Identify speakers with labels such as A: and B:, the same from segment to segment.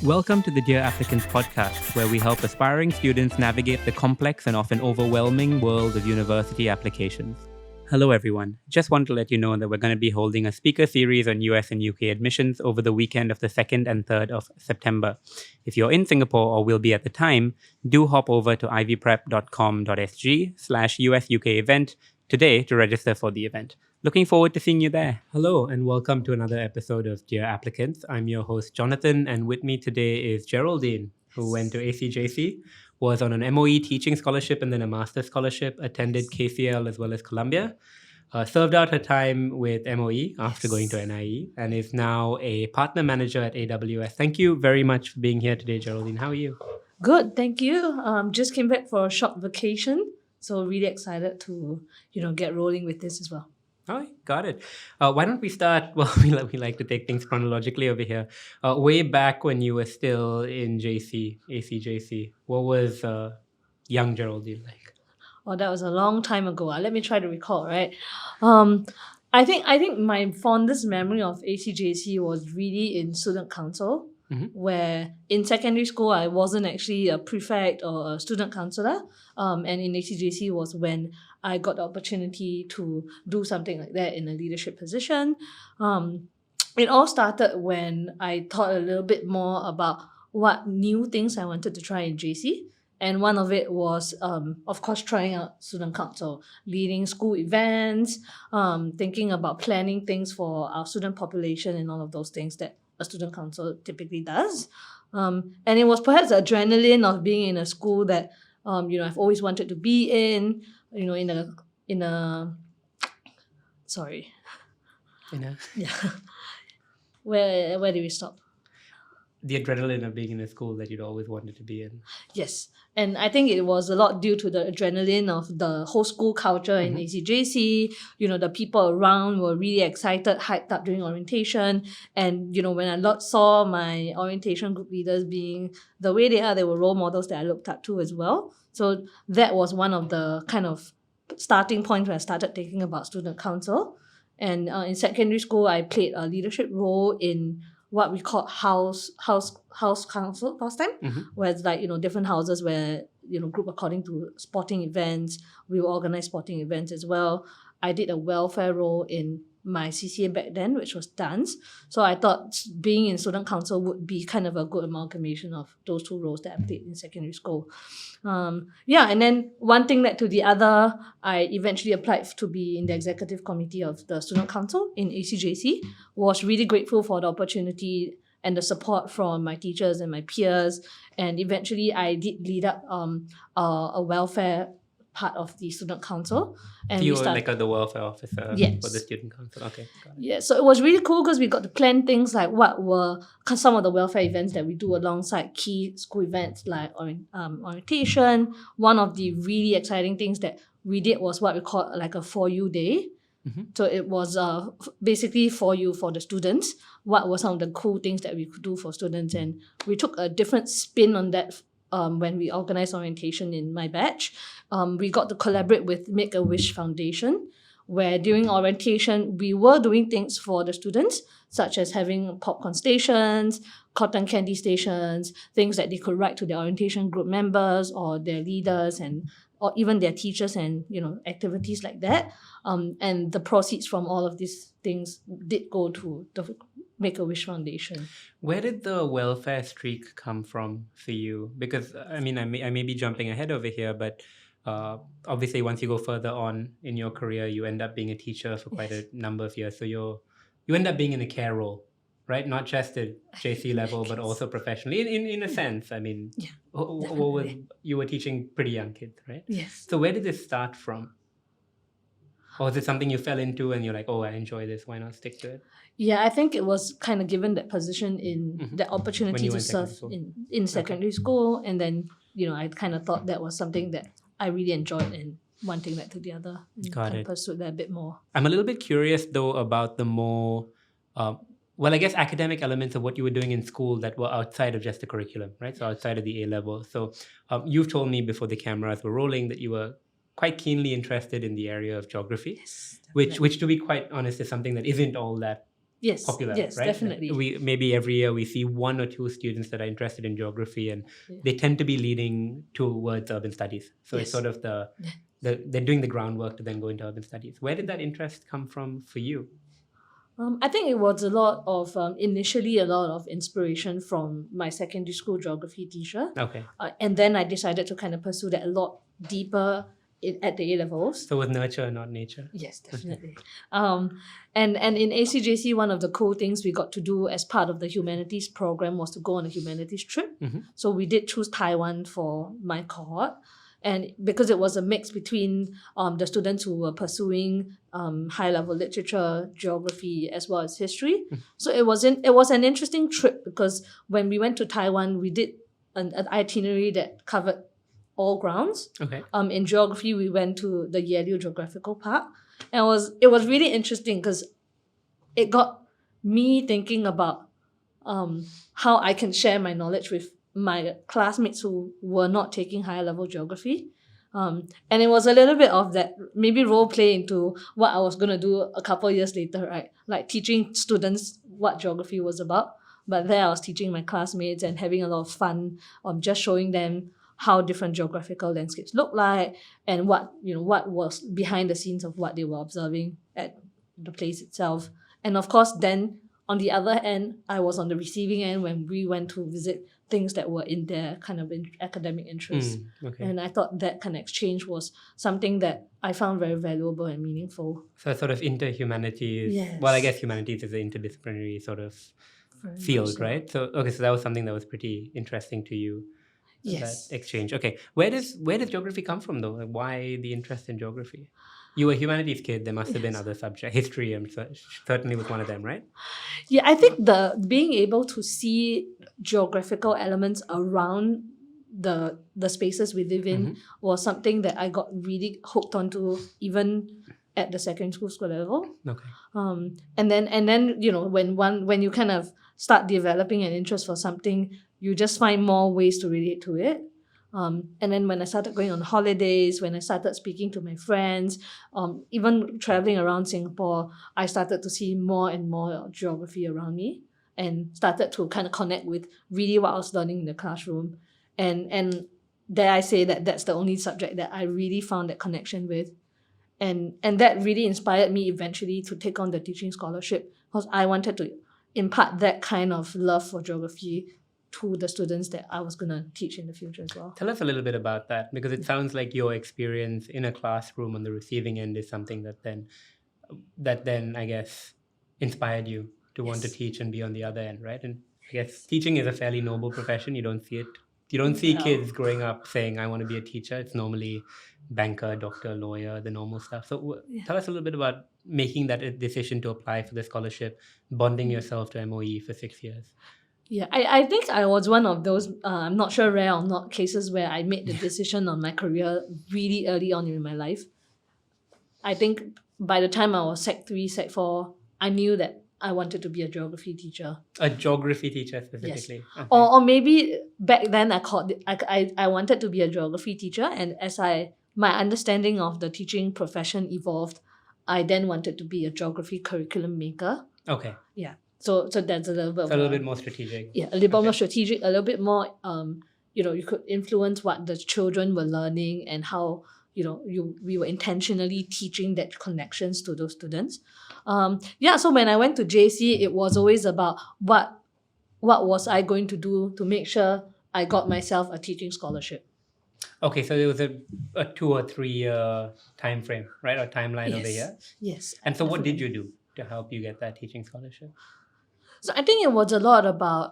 A: Welcome to the Dear Applicants podcast, where we help aspiring students navigate the complex and often overwhelming world of university applications. Hello, everyone. Just want to let you know that we're going to be holding a speaker series on US and UK admissions over the weekend of the 2nd and 3rd of September. If you're in Singapore or will be at the time, do hop over to ivyprep.com.sg/US-UK event today to register for the event. Looking forward to seeing you there. Hello, and welcome to another episode of Dear Applicants. I'm your host, Jonathan, and with me today is Geraldine, who went to ACJC, was on an MOE teaching scholarship and then a master's scholarship, attended KCL as well as Columbia, served out her time with MOE after going to NIE, and is now a partner manager at AWS. Thank you very much for being here today, Geraldine. How are you?
B: Good, thank you. Just came back for a short vacation, so really excited to get rolling with this as well.
A: Oh, got it. Why don't we start? Well, we like to take things chronologically over here. Way back when you were still in ACJC, what was young Geraldine like?
B: Oh, that was a long time ago. Let me try to recall. Right, I think my fondest memory of ACJC was really in student council, where in secondary school I wasn't actually a prefect or a student councillor, and in ACJC was when I got the opportunity to do something like that in a leadership position. It all started when I thought a little bit more about what new things I wanted to try in JC. And one of it was, of course, trying out student council, leading school events, thinking about planning things for our student population and all of those things that a student council typically does. And it was perhaps the adrenaline of being in a school that I've always wanted to be in. Sorry. Yeah. Where did we stop?
A: The adrenaline of being in a school that you'd always wanted to be in.
B: Yes. And I think it was a lot due to the adrenaline of the whole school culture in ACJC. The people around were really excited, hyped up during orientation. And, when I saw my orientation group leaders being the way they are, they were role models that I looked up to as well. So that was one of the kind of starting points when I started thinking about student council. And in secondary school, I played a leadership role in what we call house council last time, where it's like, different houses where, group according to sporting events. We will organize sporting events as well. I did a welfare role in my CCA back then, which was dance. So I thought being in student council would be kind of a good amalgamation of those two roles that I played in secondary school. And then one thing led to the other. I eventually applied to be in the executive committee of the student council in ACJC. Was really grateful for the opportunity and the support from my teachers and my peers. And eventually I did lead up a welfare part of the student council. And
A: you were like the welfare officer for the student council. Okay, got it.
B: Yeah, so it was really cool because we got to plan things like what were some of the welfare events that we do alongside key school events like orientation. One of the really exciting things that we did was what we call like a For You Day. So it was basically for the students. What were some of the cool things that we could do for students? And we took a different spin on that when we organized orientation in my batch. We got to collaborate with Make-A-Wish Foundation, where during orientation, we were doing things for the students, such as having popcorn stations, cotton candy stations, things that they could write to their orientation group members or their leaders or even their teachers and, activities like that. And the proceeds from all of these things did go to the Make-A-Wish Foundation.
A: Where did the welfare streak come from for you? Because, I may be jumping ahead over here, but obviously once you go further on in your career, you end up being a teacher for quite a number of years. So you end up being in a care role, right? Not just at JC level, but also professionally. In a sense, you were teaching pretty young kids, right?
B: Yes.
A: So where did this start from? Or is it something you fell into and you're like, oh, I enjoy this, why not stick to it?
B: Yeah, I think it was kind of given that position in the opportunity to serve in secondary school. And then, I kind of thought that was something that I really enjoyed and one thing led to the other. And
A: Got it.
B: Pursued that a bit more.
A: I'm a little bit curious though about the more, I guess academic elements of what you were doing in school that were outside of just the curriculum, right? So outside of the A level. So you've told me before the cameras were rolling that you were quite keenly interested in the area of geography,
B: Yes,
A: which to be quite honest is something that isn't all that
B: Yes,
A: popular,
B: yes,
A: right?
B: definitely.
A: Maybe every year we see 1 or 2 students that are interested in geography, and
B: Yeah.
A: they tend to be leaning towards urban studies. So it's
B: Yes.
A: sort of they're doing the groundwork to then go into urban studies. Where did that interest come from for you?
B: I think it was a lot of initially a lot of inspiration from my secondary school geography teacher,
A: Okay,
B: and then I decided to kind of pursue that a lot deeper at the A levels.
A: so it was nurture, not nature.
B: Yes, definitely. And in ACJC, one of the cool things we got to do as part of the humanities program was to go on a humanities trip.
A: Mhm.
B: So we did choose Taiwan for my cohort. And because it was a mix between the students who were pursuing high level literature, geography, as well as history. So it was an interesting trip because when we went to Taiwan, we did an itinerary that covered all grounds.
A: Okay.
B: In geography, we went to the Yellow Geographical Park, and it was really interesting because it got me thinking about how I can share my knowledge with my classmates who were not taking higher level geography. And it was a little bit of that maybe role play into what I was going to do a couple of years later, right? Like teaching students what geography was about. But there I was teaching my classmates and having a lot of fun, just showing them how different geographical landscapes look like and what was behind the scenes of what they were observing at the place itself. And of course, then on the other end, I was on the receiving end when we went to visit things that were in their kind of academic interest.
A: Okay.
B: And I thought that kind of exchange was something that I found very valuable and meaningful.
A: So sort of inter-humanities.
B: Yes.
A: Well, I guess humanities is an interdisciplinary sort of
B: Very
A: field,
B: much so.
A: right? So that was something that was pretty interesting to you.
B: Yes.
A: That exchange. Okay. Where does geography come from though? Like, why the interest in geography? You were a humanities kid. There must have been other subjects. History, certainly was one of them, right?
B: Yeah, I think the being able to see geographical elements around the spaces we live in was something that I got really hooked onto even at the secondary school level.
A: Okay.
B: And then when you kind of start developing an interest for something, you just find more ways to relate to it. And then when I started going on holidays, when I started speaking to my friends, even traveling around Singapore, I started to see more and more geography around me and started to kind of connect with really what I was learning in the classroom. And dare I say that that's the only subject that I really found that connection with. And that really inspired me eventually to take on the teaching scholarship because I wanted to impart that kind of love for geography to the students that I was going to teach in the future as well.
A: Tell us a little bit about that, because it sounds like your experience in a classroom on the receiving end is something that then I guess inspired you to want to teach and be on the other end, right? And I guess teaching is a fairly noble profession. You don't see it. You don't see kids growing up saying, I want to be a teacher. It's normally banker, doctor, lawyer, the normal stuff. So tell us a little bit about making that decision to apply for the scholarship, bonding yourself to MOE for 6 years.
B: Yeah, I think I was one of those, I'm not sure rare or not, cases where I made the decision on my career really early on in my life. I think by the time I was Sec 3, Sec 4, I knew that I wanted to be a geography teacher.
A: A geography teacher specifically?
B: Yes.
A: Okay.
B: Or maybe back then I wanted to be a geography teacher, and as my understanding of the teaching profession evolved, I then wanted to be a geography curriculum maker.
A: Okay.
B: Yeah. So that's a little bit.
A: So a little bit more strategic.
B: Yeah, a little bit more strategic, a little bit more. You could influence what the children were learning and how we were intentionally teaching that connections to those students. So when I went to JC, it was always about what was I going to do to make sure I got myself a teaching scholarship.
A: Okay, so there was a 2 or 3 year time frame, right, or timeline over here.
B: Yes.
A: And so, what did you do to help you get that teaching scholarship?
B: So I think it was a lot about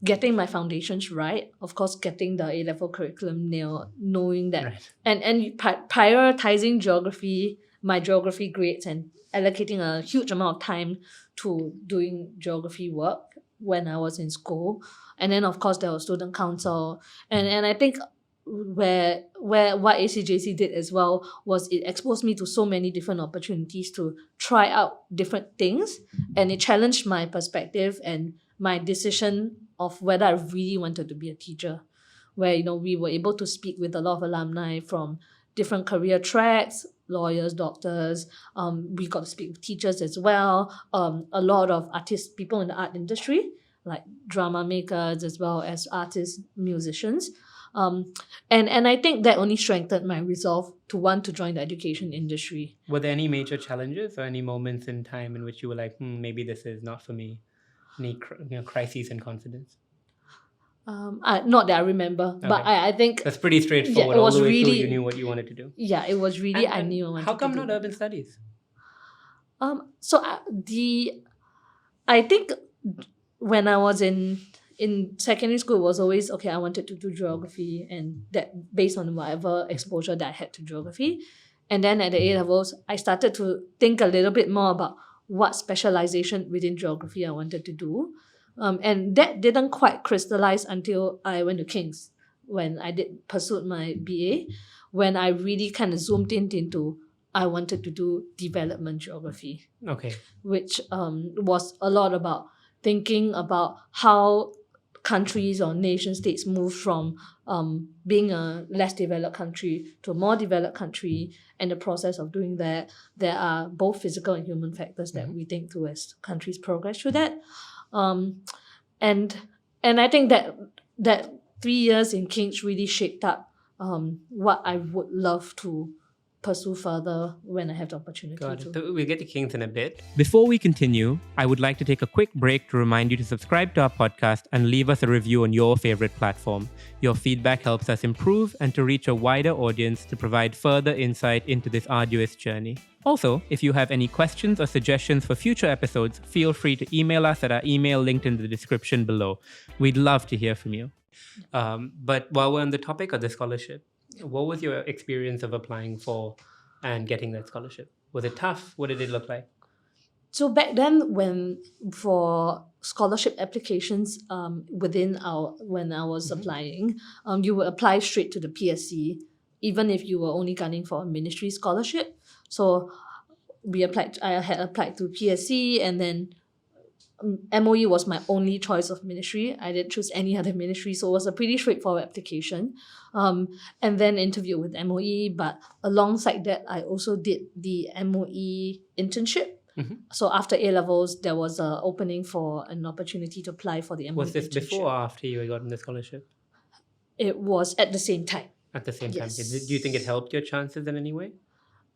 B: getting my foundations right. Of course, getting the A-level curriculum nailed, knowing that,
A: Right.
B: and prioritizing geography, my geography grades, and allocating a huge amount of time to doing geography work when I was in school. And then, of course, there was student council. And I think where what ACJC did as well was it exposed me to so many different opportunities to try out different things, and it challenged my perspective and my decision of whether I really wanted to be a teacher, where we were able to speak with a lot of alumni from different career tracks, lawyers, doctors. We got to speak with teachers as well. A lot of artists, people in the art industry, like drama makers as well as artists, musicians. And I think that only strengthened my resolve to want to join the education industry.
A: Were there any major challenges or any moments in time in which you were like, maybe this is not for me? Any crises in confidence?
B: Not that I remember, but
A: Okay.
B: I think
A: That's pretty straightforward.
B: it
A: All
B: was
A: the way through,
B: really-
A: you knew what you wanted to do.
B: yeah, it was really I
A: And
B: knew I wanted
A: how come
B: to do
A: not
B: that.
A: urban studies?
B: So I think when I was in secondary school, it was always okay. I wanted to do geography, and that based on whatever exposure that I had to geography, and then at the A levels, I started to think a little bit more about what specialization within geography I wanted to do, and that didn't quite crystallize until I went to King's when I did pursued my BA, when I really kind of zoomed into I wanted to do development geography,
A: Okay.
B: which was a lot about thinking about how countries or nation states move from being a less developed country to a more developed country, and the process of doing that. There are both physical and human factors that we think through as countries progress through that. And I think that 3 years in King's really shaped up what I would love to pursue further when I have the opportunity
A: Got
B: to.
A: it. So we'll get to Kings in a bit. Before we continue, I would like to take a quick break to remind you to subscribe to our podcast and leave us a review on your favorite platform. Your feedback helps us improve and to reach a wider audience to provide further insight into this arduous journey. Also, if you have any questions or suggestions for future episodes, feel free to email us at our email linked in the description below. We'd love to hear from you. But while we're on the topic of the scholarship, what was your experience of applying for and getting that scholarship? Was it tough? What did it look like?
B: So back then, when for scholarship applications when I was applying, you would apply straight to the PSC, even if you were only gunning for a ministry scholarship. So I had applied to PSC, and then MOE was my only choice of ministry. I didn't choose any other ministry, so it was a pretty straightforward application. And then interviewed with MOE, but alongside that, I also did the MOE internship. So after A levels, there was an opening for an opportunity to apply for the MOE
A: Was this
B: internship.
A: before or after you got the scholarship?
B: It was at the same time.
A: At the same time.
B: Yes.
A: Do you think it helped your chances in any way?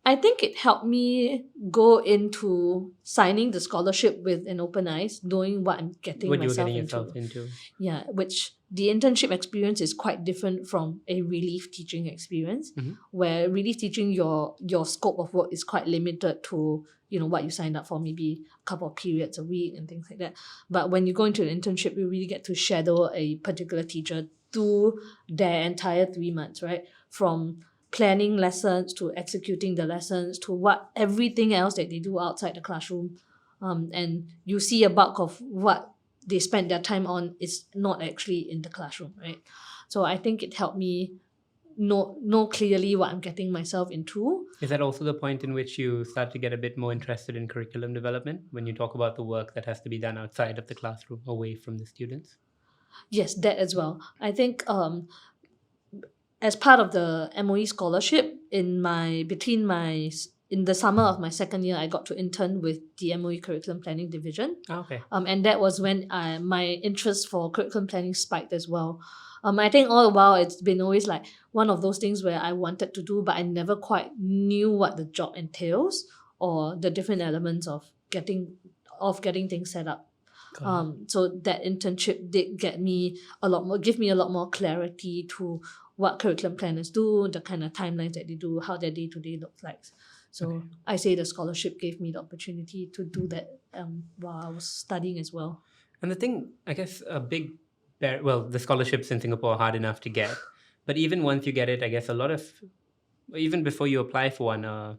B: I think it helped me go into signing the scholarship with an open eyes, knowing what I'm getting
A: What you were
B: myself
A: getting
B: into.
A: yourself into.
B: Yeah, which the internship experience is quite different from a relief teaching experience, where relief teaching your scope of work is quite limited to what you signed up for, maybe a couple of periods a week and things like that. But when you go into an internship, you really get to shadow a particular teacher through their entire 3 months, right? From planning lessons to executing the lessons to everything else that they do outside the classroom, and you see a bulk of what they spend their time on is not actually in the classroom, right? So I think it helped me know clearly what I'm getting myself into.
A: Is that also the point in which you start to get a bit more interested in curriculum development when you talk about the work that has to be done outside of the classroom, away from the students?
B: Yes, that as well. I think as part of the MOE scholarship, in the summer of my second year, I got to intern with the MOE Curriculum Planning Division.
A: Okay.
B: And that was when my interest for curriculum planning spiked as well. I think all the while it's been always like one of those things where I wanted to do, but I never quite knew what the job entails or the different elements of getting things set up. So that internship did give me a lot more clarity to what curriculum planners do, the kind of timelines that they do, how their day-to-day looks like. So I say the scholarship gave me the opportunity to do that while I was studying as well.
A: And the thing, I guess, the scholarships in Singapore are hard enough to get. But even once you get it, I guess even before you apply for one,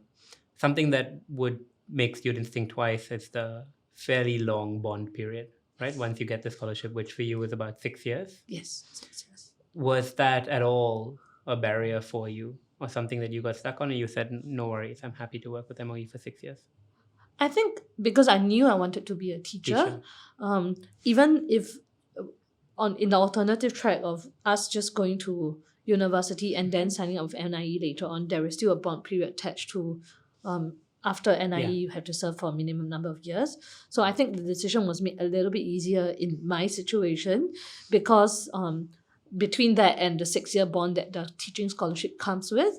A: something that would make students think twice is the fairly long bond period, right? Once you get the scholarship, which for you is about 6 years.
B: Yes, 6 years.
A: Was that at all a barrier for you or something that you got stuck on and you said, no worries, I'm happy to work with MOE for 6 years?
B: I think because I knew I wanted to be a teacher. Even if in the alternative track of us just going to university and then signing up with NIE later on, there is still a bond period attached to after NIE, you have to serve for a minimum number of years. So I think the decision was made a little bit easier in my situation because between that and the 6-year bond that the teaching scholarship comes with,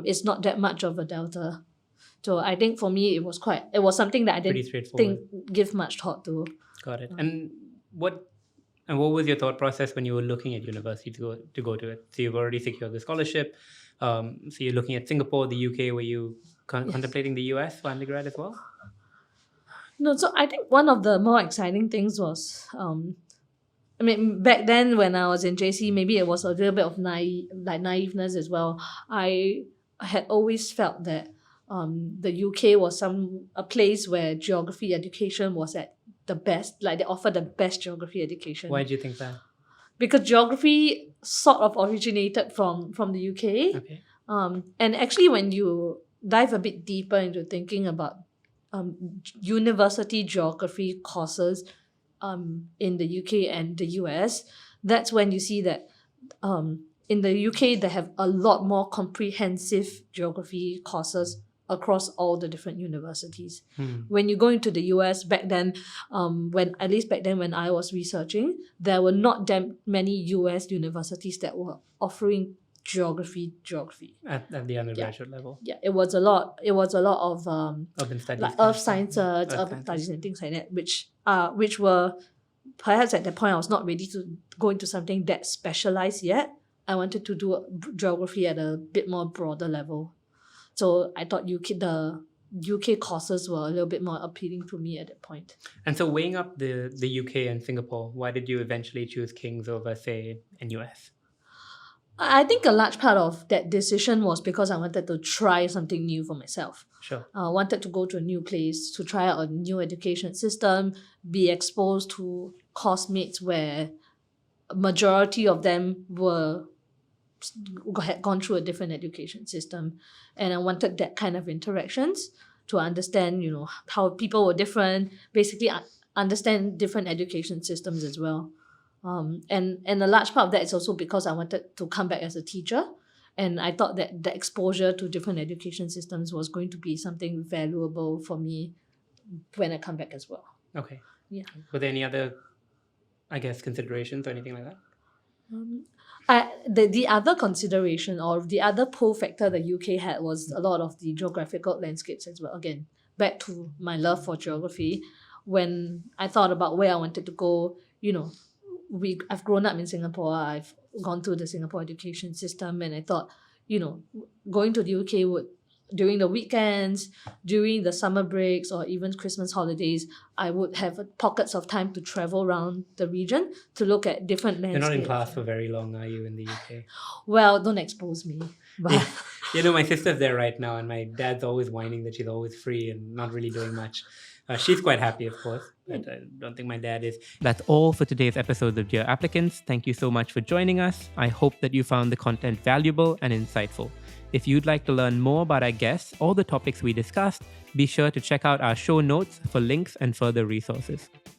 B: it's not that much of a delta. So I think for me, it was something that I didn't give much thought to.
A: Got it. And what was your thought process when you were looking at university to go to it? So you've already secured the scholarship. So you're looking at Singapore, the UK. Were you contemplating the US for undergrad as well?
B: No, so I think one of the more exciting things was, back then when I was in JC, maybe it was a little bit of naiveness as well. I had always felt that the UK was a place where geography education was at the best, like they offer the best geography education.
A: Why do you think that?
B: Because geography sort of originated from the UK.
A: Okay.
B: And actually when you dive a bit deeper into thinking about university geography courses in the UK and the US, that's when you see that in the UK they have a lot more comprehensive geography courses across all the different universities. When you go into the US back then, when I was researching, there were not that many US universities that were offering geography
A: at the undergraduate level.
B: Yeah, it was a lot of
A: urban studies,
B: like earth sciences, urban studies and things like that, which were perhaps at that point I was not ready to go into something that specialized yet. I wanted to do geography at a bit more broader level. So I thought the UK courses were a little bit more appealing to me at that point.
A: And so weighing up the UK and Singapore, why did you eventually choose King's over, say, NUS?
B: I think a large part of that decision was because I wanted to try something new for myself.
A: Sure.
B: I wanted to go to a new place, to try out a new education system, be exposed to course mates where a majority of them had gone through a different education system. And I wanted that kind of interactions to understand, how people were different, basically understand different education systems as well. And a large part of that is also because I wanted to come back as a teacher. And I thought that the exposure to different education systems was going to be something valuable for me when I come back as well.
A: Okay.
B: Yeah.
A: Were there any other, considerations or anything like that?
B: The other consideration or the other pull factor the UK had was a lot of the geographical landscapes as well. Again, back to my love for geography. When I thought about where I wanted to go, I've grown up in Singapore. I've gone through the Singapore education system, and I thought, going to the UK would, during the weekends, during the summer breaks, or even Christmas holidays, I would have pockets of time to travel around the region to look at different landscapes.
A: You're not in class for very long, are you, in the UK?
B: Well, don't expose me. But
A: my sister's there right now, and my dad's always whining that she's always free and not really doing much. She's quite happy, of course, but I don't think my dad is. That's all for today's episode of Dear Applicants. Thank you so much for joining us. I hope that you found the content valuable and insightful. If you'd like to learn more about our guests or the topics we discussed, be sure to check out our show notes for links and further resources.